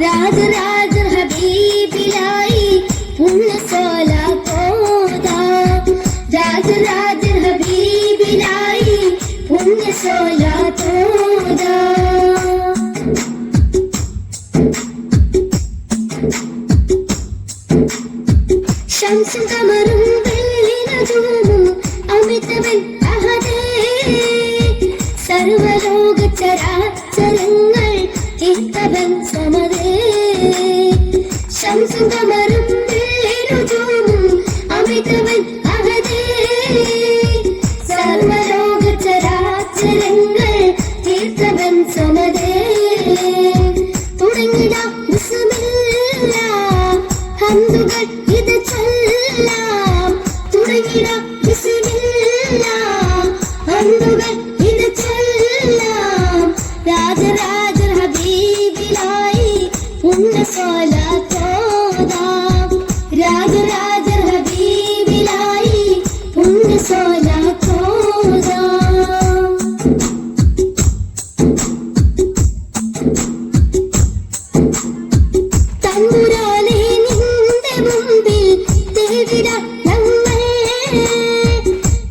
രാജരാജ ഹബീബിലായി പുണ്യ സ്വലാത്തോദാ രാജരാജ ഹബീബിലായി പുണ്യ സ്വലാത്തോദാ ശംസും ഖമറും വെള്ളി നജൂമും അമിതവൻ അഹദേ സർവലോക ചരാചരങ്ങൾ തീർത്തവൻ സമദേ ശംസും ഖമറും വെള്ളി നജൂമും അമിതവൻ അഹദേ സർവലോക ചരാചരങ്ങൾ തീർത്തവൻ സമദേ തുടങ്ങിടാം ബിസ്മില്ലാഹ് ഹംദുകൾ ഇത് ചൊല്ലാം തുടങ്ങിടാം ബിസ്മില്ലാഹ് ഹംദുകൾ ഇത് ചൊല്ലാം രാജരാജ ഹബീബിലായി പുണ്യ സ്വലാത്തോദാം രാജരാജ ഹബീബിലായി പുണ്യ സ്വലാത്തോദാം തമ്പുരാനെ നിന്റെ മുമ്പിൽ തേടിടാം ഞങ്ങൾ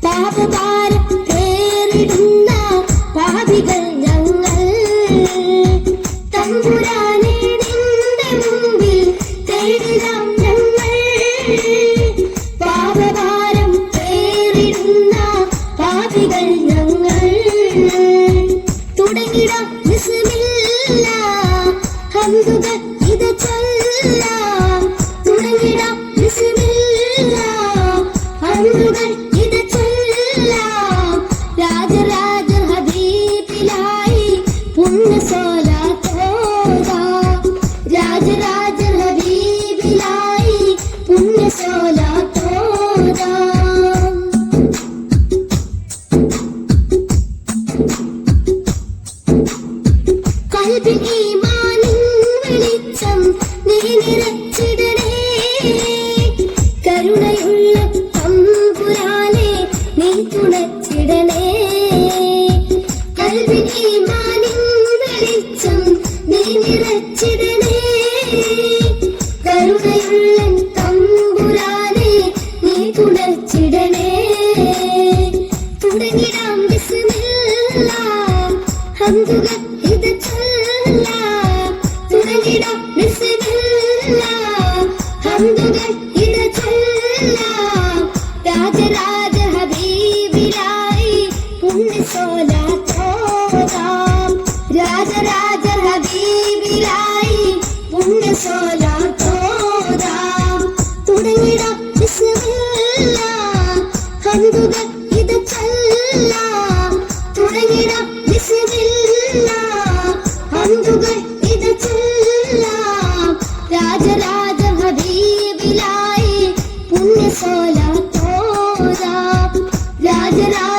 പാപഭാരം പേറിടുന്ന പാപികൾ ഞങ്ങൾ തമ്പുരാനെ നിന്റെ മുമ്പിൽ തേടിടാം ഞങ്ങൾ പാപഭാരം പേറിടുന്ന പാപികൾ ഞങ്ങൾ തുടങ്ങിടാം ബിസ്മില്ലാഹ് ഹംദുകൾ ഇത് ചൊല്ലാം തുടങ്ങിടാം ബിസ്മില്ലാഹ് ഹംദുകൾ ഇത് ചൊല്ലാം രാജരാജ ഹബീബിലായി പുണ്യ സ്വലാത്തോദാം രാജരാജ ഹബീബിലായി പുണ്യ സ്വലാത്തോദാം കൽബിൽ ഈമാനിൻ വെളിച്ചം നീ നിറച്ചിടണേ കരുണയുള്ള തമ്പുരാനെ നീ തുണച്ചിടണേ കൽബിൽ ഈമാനിൻ വെളിച്ചം നീ നിറച്ചിടണേ കരുണയുള്ള തമ്പുരാനെ നീ തുണച്ചിടണേ തുടങ്ങിടാം ബിസ്മില്ലാഹ് ഹംദുകൾ ഇത് ചൊല്ലാം തുടങ്ങിടാം ബിസ്മില്ലാഹ് ഹംദുകൾ ഇത് ചൊല്ലാം രാജരാജ ഹബീബിലായി പുണ്യ സ്വലാത്തോദാം രാജരാജ ഹബീബിലായി പുണ്യ സ്വലാത്തോദാം തുടങ്ങിടാം ബിസ്മില്ലാഹ് ഹംദുകൾ ഇത് ചൊല്ലാം തുടങ്ങിടാം ബിസ്മില്ലാഹ് ഹംദുകൾ ഇത് ചൊല്ലാം രാജരാജ ഹബീബിലായി പുണ്യ സ്വലാത്തോദാം രാജരാജ